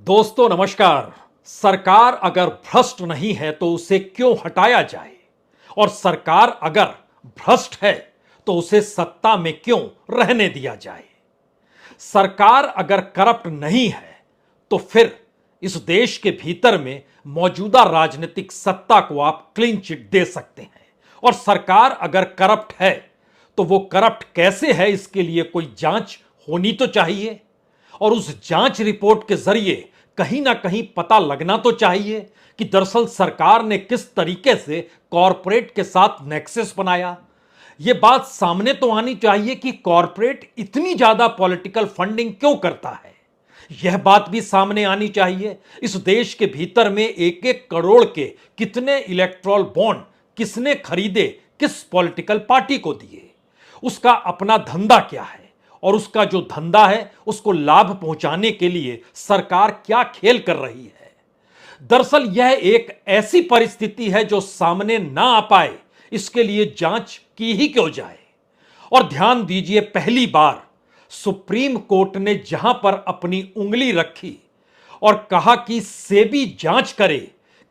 दोस्तों नमस्कार। सरकार अगर भ्रष्ट नहीं है तो उसे क्यों हटाया जाए, और सरकार अगर भ्रष्ट है तो उसे सत्ता में क्यों रहने दिया जाए। सरकार अगर करप्ट नहीं है तो फिर इस देश के भीतर में मौजूदा राजनीतिक सत्ता को आप क्लीन चिट दे सकते हैं, और सरकार अगर करप्ट है तो वो करप्ट कैसे है इसके लिए कोई जांच होनी तो चाहिए, और उस जांच रिपोर्ट के जरिए कहीं ना कहीं पता लगना तो चाहिए कि दरअसल सरकार ने किस तरीके से कॉरपोरेट के साथ नेक्सस बनाया। यह बात सामने तो आनी चाहिए कि कॉरपोरेट इतनी ज्यादा पॉलिटिकल फंडिंग क्यों करता है। यह बात भी सामने आनी चाहिए इस देश के भीतर में एक एक करोड़ के कितने इलेक्ट्रॉल बॉन्ड किसने खरीदे, किस पॉलिटिकल पार्टी को दिए, उसका अपना धंधा क्या है, और उसका जो धंधा है उसको लाभ पहुंचाने के लिए सरकार क्या खेल कर रही है। दरअसल यह एक ऐसी परिस्थिति है जो सामने ना आ पाए इसके लिए जांच की ही क्यों जाए। और ध्यान दीजिए, पहली बार सुप्रीम कोर्ट ने जहां पर अपनी उंगली रखी और कहा कि सेबी जांच करे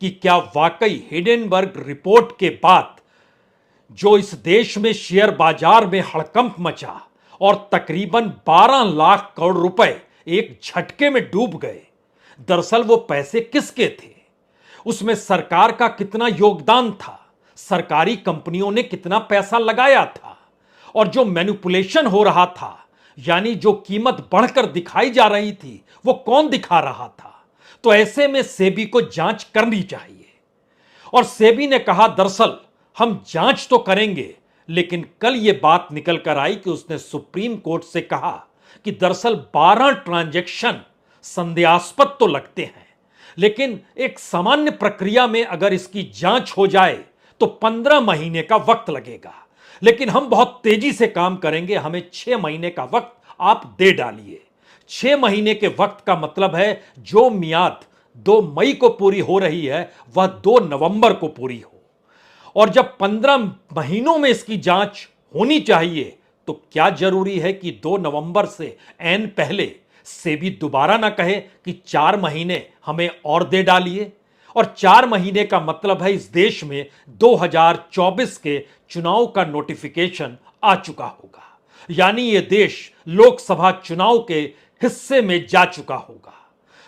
कि क्या वाकई हिडेनबर्ग रिपोर्ट के बाद जो इस देश में शेयर बाजार में हड़कंप मचा और तकरीबन 12 लाख करोड़ रुपए एक झटके में डूब गए, दरअसल वो पैसे किसके थे, उसमें सरकार का कितना योगदान था, सरकारी कंपनियों ने कितना पैसा लगाया था, और जो मैनिपुलेशन हो रहा था यानी जो कीमत बढ़कर दिखाई जा रही थी वो कौन दिखा रहा था। तो ऐसे में सेबी को जांच करनी चाहिए, और सेबी ने कहा दरअसल हम जांच तो करेंगे, लेकिन कल यह बात निकल कर आई कि उसने सुप्रीम कोर्ट से कहा कि दरअसल 12 ट्रांजैक्शन संदेहास्पद तो लगते हैं, लेकिन एक सामान्य प्रक्रिया में अगर इसकी जांच हो जाए तो 15 महीने का वक्त लगेगा, लेकिन हम बहुत तेजी से काम करेंगे, हमें 6 महीने का वक्त आप दे डालिए। 6 महीने के वक्त का मतलब है जो मियाद 2 मई को पूरी हो रही है वह 2 नवंबर को पूरी हो, और जब 15 महीनों में इसकी जांच होनी चाहिए तो क्या जरूरी है कि 2 नवंबर से ऐन पहले सेबी दोबारा ना कहे कि 4 महीने हमें और दे डालिए। और 4 महीने का मतलब है इस देश में 2024 के चुनाव का नोटिफिकेशन आ चुका होगा, यानी यह देश लोकसभा चुनाव के हिस्से में जा चुका होगा।